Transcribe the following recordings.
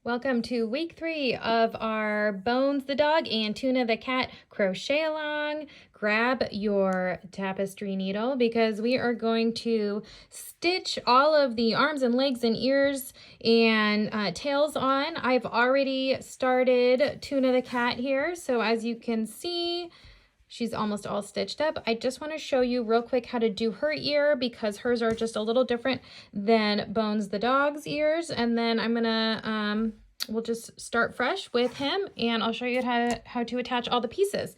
Welcome to week 3 of our Bones the dog and Tuna the cat crochet along. Grab your tapestry needle because we are going to stitch all of the arms and legs and ears and tails on. I've already started Tuna the cat here, so as you can see, she's almost all stitched up. I just want to show you real quick how to do her ear because hers are just a little different than Bones the dog's ears. And then I'm gonna, we'll just start fresh with him and I'll show you how to attach all the pieces.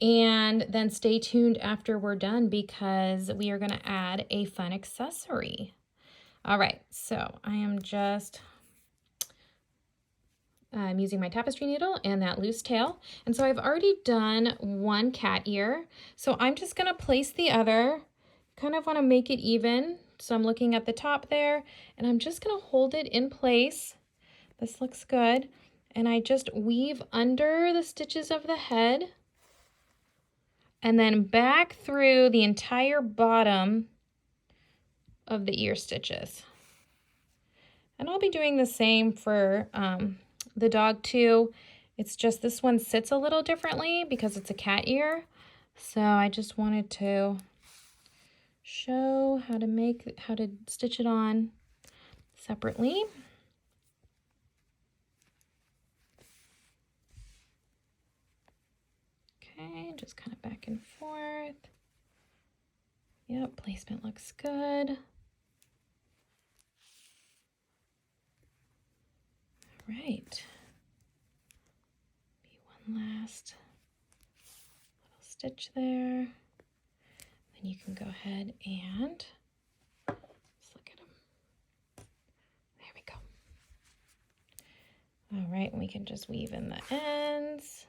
And then stay tuned after we're done because we are gonna add a fun accessory. All right, so I am just I'm using my tapestry needle and that loose tail. And so I've already done one cat ear. So I'm just gonna place the other, kind of wanna make it even. So I'm looking at the top there and I'm just gonna hold it in place. This looks good. And I just weave under the stitches of the head and then back through the entire bottom of the ear stitches. And I'll be doing the same for the dog too. It's just this one sits a little differently because it's a cat ear. So I just wanted to show how to stitch it on separately. Okay, just kind of back and forth. Yep, placement looks good. All right. Be one last little stitch there. Then you can go ahead and let's look at them. There we go. All right, and we can just weave in the ends.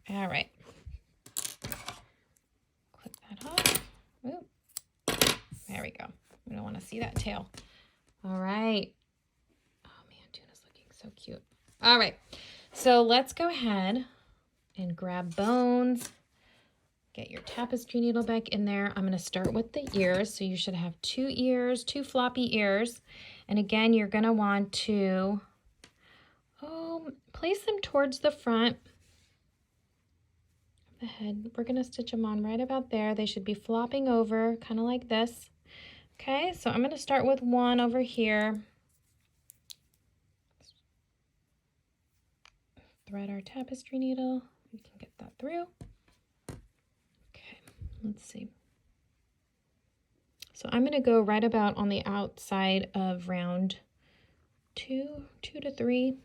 All right. Clip that off. Oop. There we go. We don't want to see that tail. All right. Oh man, Tuna's looking so cute. All right. So let's go ahead and grab Bones. Get your tapestry needle back in there. I'm going to start with the ears. So you should have two ears, two floppy ears. And again, you're going to want to place them towards the front of the head. We're going to stitch them on right about there. They should be flopping over, kind of like this. Okay, so I'm going to start with one over here. Thread our tapestry needle. We can get that through. Okay, let's see. So I'm going to go right about on the outside of round two to three.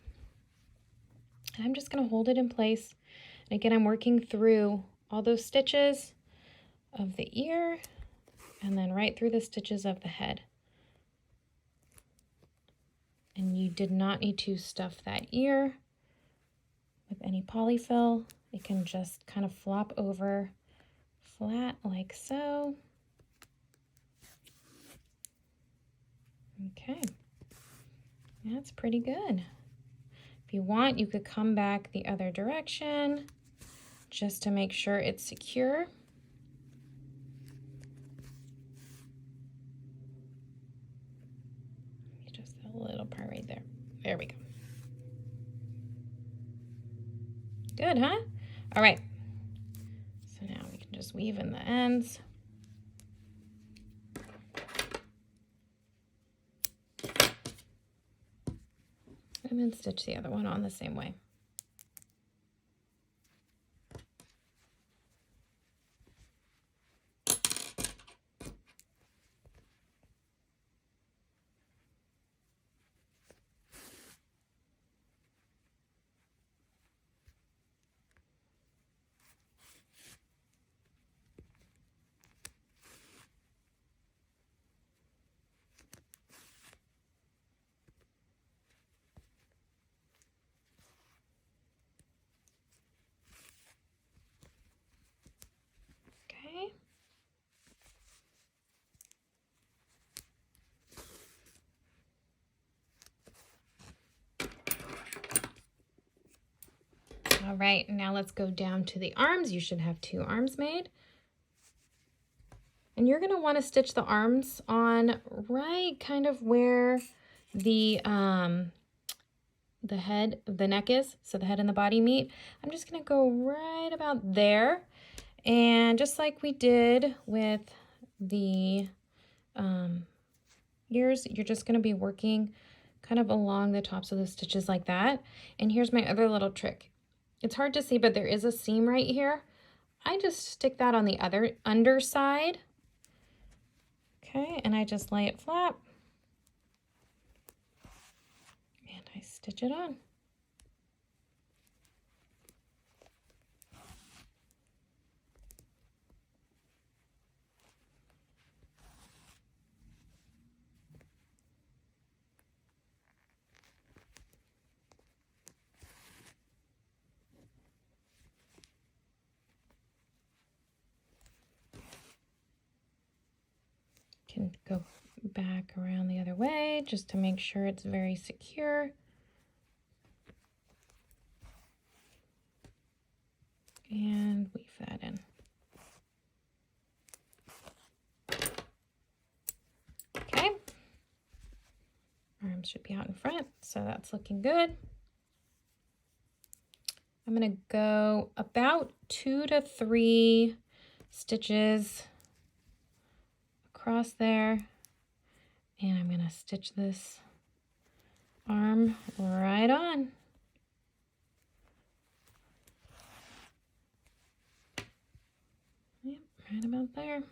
And I'm just going to hold it in place. And again, I'm working through all those stitches of the ear and then right through the stitches of the head. And you did not need to stuff that ear with any polyfill. It can just kind of flop over flat like so. Okay, that's pretty good. If you want, you could come back the other direction just to make sure it's secure. Just a little part right there. There we go. Good, huh? All right. So now we can just weave in the ends. And then stitch the other one on the same way. Okay. All right, now let's go down to the arms. You should have two arms made. And you're going to want to stitch the arms on right kind of where the neck is, so the head and the body meet. I'm just going to go right about there. And just like we did with the ears, you're just going to be working kind of along the tops of the stitches like that. And here's my other little trick. It's hard to see, but there is a seam right here. I just stick that on the other underside. Okay, and I just lay it flat. And I stitch it on. Can go back around the other way just to make sure it's very secure. And weave that in. Okay. Arms should be out in front, so that's looking good. I'm going to go about 2 to 3 stitches across there, and I'm going to stitch this arm right on. Yep, right about there.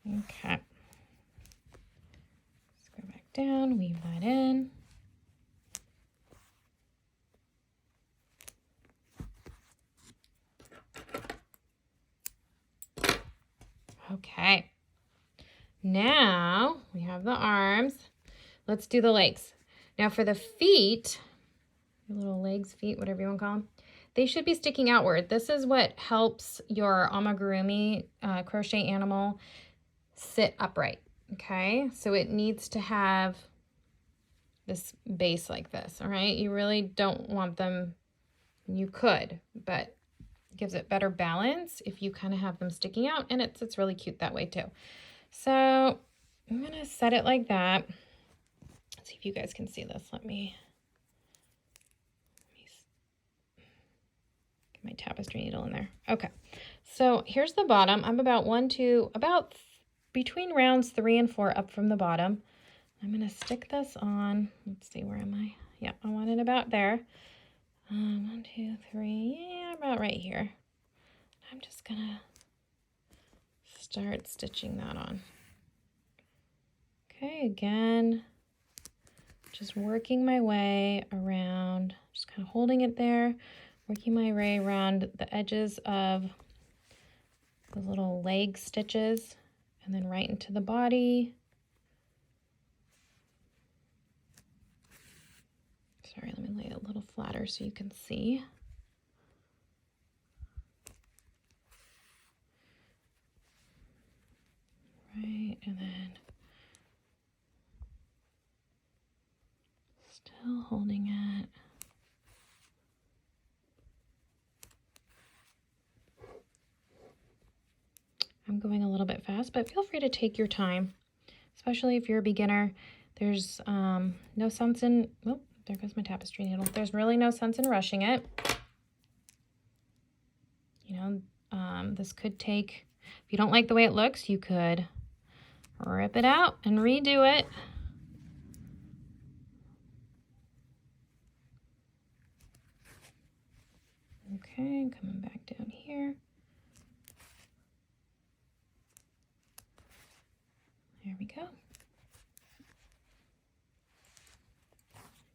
Okay. Let's go back down, weave that in. Okay. Now we have the arms. Let's do the legs. Now for the feet, your little legs, feet, whatever you want to call them, they should be sticking outward. This is what helps your amigurumi crochet animal sit upright, okay? So it needs to have this base like this, all right? You really don't want them, you could, but it gives it better balance if you kind of have them sticking out, and it's really cute that way too. So I'm gonna set it like that. Let's see if you guys can see this. Let me get my tapestry needle in there. Okay, so here's the bottom. I'm about between rounds 3 and 4 up from the bottom. I'm gonna stick this on. Let's see, where am I? Yeah, I want it about there. 1, 2, 3, yeah, about right here. I'm just gonna start stitching that on. Okay, again, just working my way around, just kind of holding it there, working my way around the edges of the little leg stitches, and then right into the body. Sorry, let me lay it a little flatter so you can see. Right, and then still holding it. I'm going a little bit fast, but feel free to take your time, especially if you're a beginner. There's no sense in, oh, there goes my tapestry needle. There's really no sense in rushing it. You know, this could take, if you don't like the way it looks, you could rip it out and redo it. Okay, coming back down here. There we go.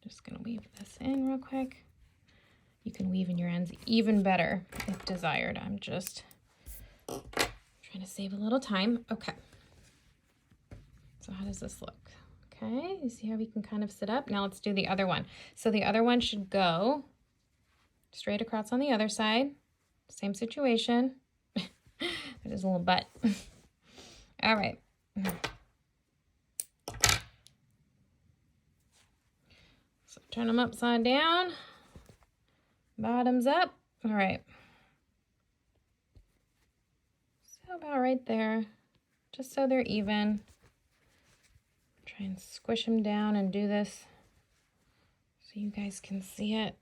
Just gonna weave this in real quick. You can weave in your ends even better if desired. I'm just trying gonna save a little time. Okay. So how does this look? Okay, you see how we can kind of sit up? Now let's do the other one. So the other one should go straight across on the other side. Same situation. There's a little butt. All right. So turn them upside down. Bottoms up. All right. So about right there, just so they're even. Try and squish them down and do this so you guys can see it.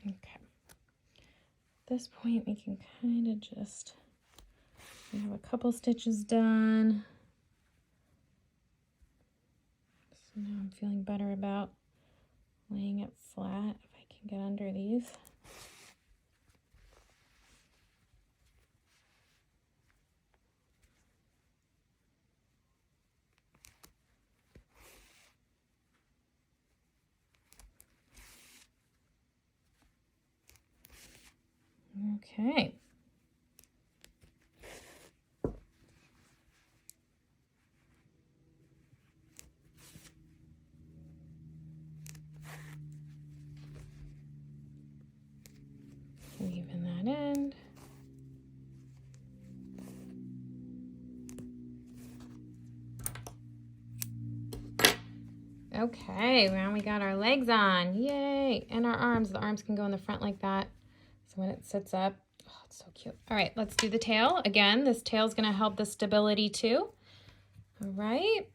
Okay. At this point, we can kind of just, we have a couple stitches done. So now I'm feeling better about laying it flat if I can get under these. Okay. Weaving that end. Okay, now we got our legs on. Yay! And our arms. The arms can go in the front like that. So when it sits up, oh, it's so cute. All right, let's do the tail. Again, this tail is going to help the stability too. All right.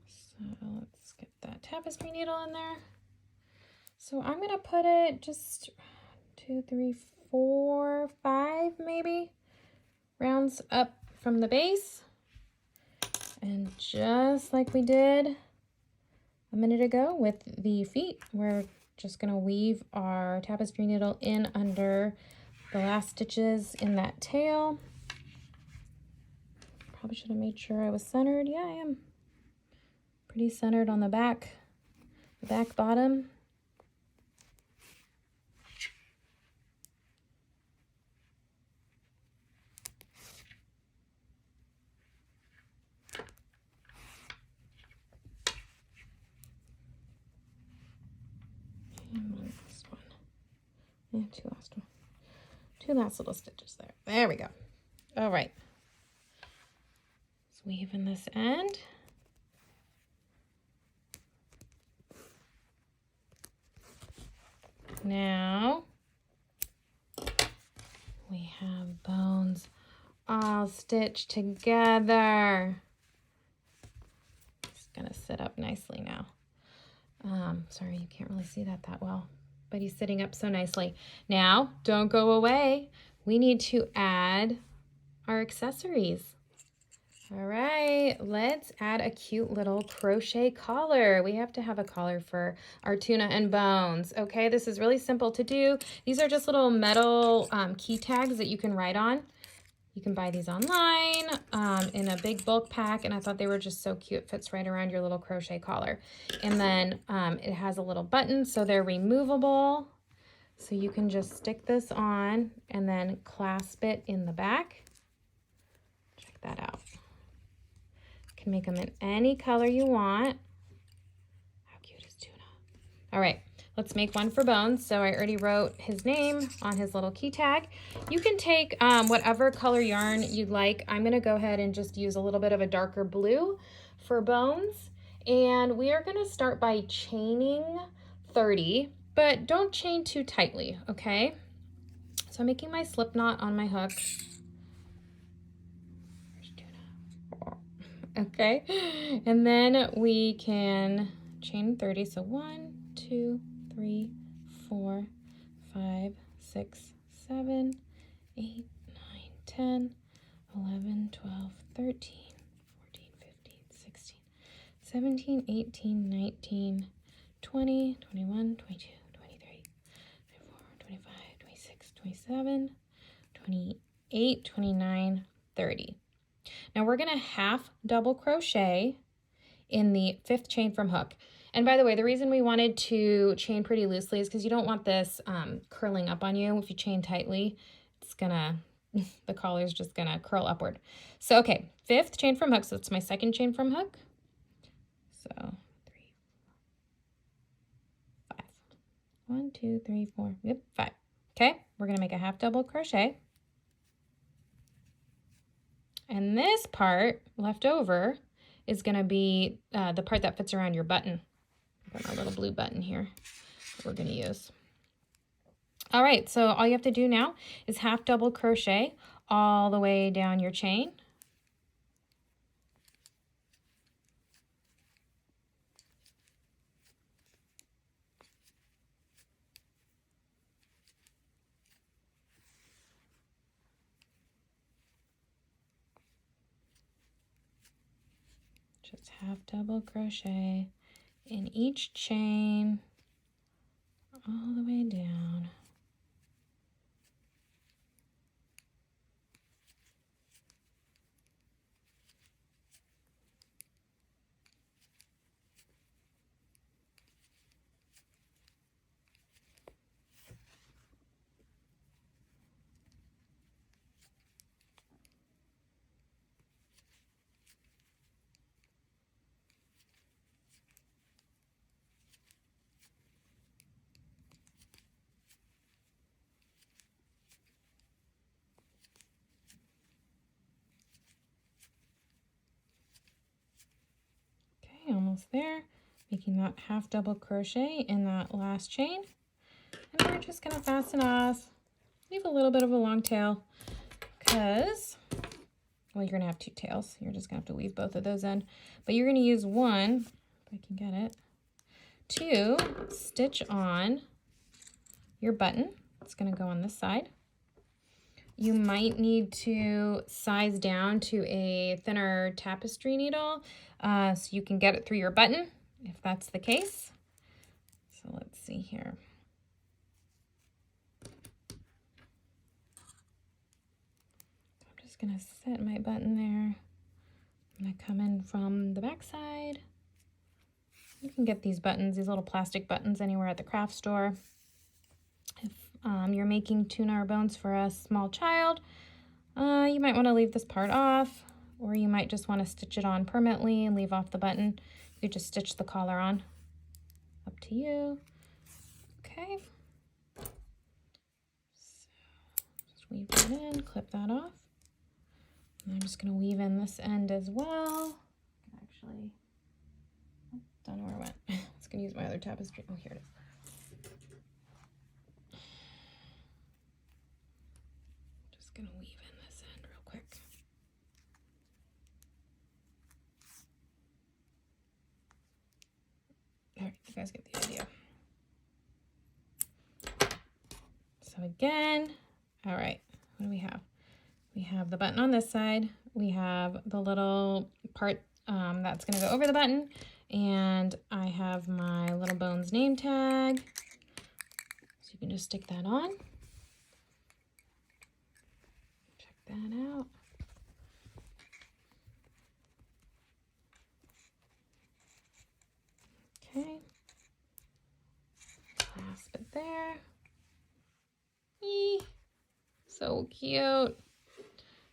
So let's get that tapestry needle in there. So I'm going to put it just 2, 3, 4, 5 maybe rounds up from the base. And just like we did a minute ago with the feet, we're just going to weave our tapestry needle in under the last stitches in that tail. Probably should have made sure I was centered. Yeah, I am pretty centered on the back bottom. And one last one. And two last little stitches there. There we go. All right. Let's weave in this end. Now we have bones all stitched together. It's gonna sit up nicely now. Sorry, you can't really see that well, but he's sitting up so nicely. Now, don't go away. We need to add our accessories. All right, let's add a cute little crochet collar. We have to have a collar for our Tuna and Bones. Okay, this is really simple to do. These are just little metal key tags that you can write on. You can buy these online in a big bulk pack, and I thought they were just so cute. It fits right around your little crochet collar. And then it has a little button, so they're removable. So you can just stick this on and then clasp it in the back. Check that out. You can make them in any color you want. How cute is Tuna? All right. Let's make one for Bones. So I already wrote his name on his little key tag. You can take whatever color yarn you'd like. I'm going to go ahead and just use a little bit of a darker blue for Bones. And we are going to start by chaining 30, but don't chain too tightly, okay? So I'm making my slip knot on my hook. Where's Tuna? Okay. And then we can chain 30. So 1, 2, 3, 4, 5, 6, 7, 8, 9, 10, 11, 12, 13, 14, 15, 16, 17, 18, 19, 20, 21, 22, 23, 24, 25, 26, 27, 28, 29, 30. Now we're going to half double crochet in the 5th chain from hook. And by the way, the reason we wanted to chain pretty loosely is because you don't want this curling up on you. If you chain tightly, it's gonna, the collar is just gonna curl upward. So, okay, 5th chain from hook. So it's my 2nd chain from hook. So 3, 5. 1, 2, 3, 4, yep, 5. Okay, we're gonna make a half double crochet. And this part left over is gonna be the part that fits around your button. Got my little blue button here that we're going to use. All right, so all you have to do now is half double crochet all the way down your chain. Just half double crochet in each chain all the way down. Almost there, making that half double crochet in that last chain, and we're just going to fasten off, leave a little bit of a long tail because, well, you're going to have 2 tails. You're just going to have to weave both of those in, but you're going to use one, if I can get it, to stitch on your button. It's going to go on this side. You might need to size down to a thinner tapestry needle so you can get it through your button, if that's the case. So let's see here. I'm just going to set my button there. I'm going to come in from the back side. You can get these buttons, these little plastic buttons, anywhere at the craft store. If you're making tuna or bones for a small child, you might want to leave this part off, or you might just want to stitch it on permanently and leave off the button. You could just stitch the collar on. Up to you. Okay. So just weave that in, clip that off. And I'm just going to weave in this end as well. Actually, don't know where it went. I was going to use my other tapestry. Oh, here it is. Gonna weave in this end real quick. All right, you guys get the idea. So again, all right, what do we have? We have the button on this side. We have the little part that's gonna go over the button, and I have my little bones name tag. So you can just stick that on. That out. Okay. Clasp it there. Eee. So cute.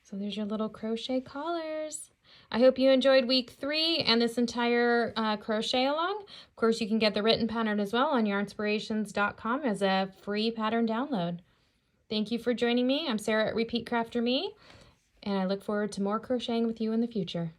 So there's your little crochet collars. I hope you enjoyed week 3 and this entire crochet along. Of course, you can get the written pattern as well on yarnspirations.com as a free pattern download. Thank you for joining me. I'm Sarah at Repeat Crafter Me, and I look forward to more crocheting with you in the future.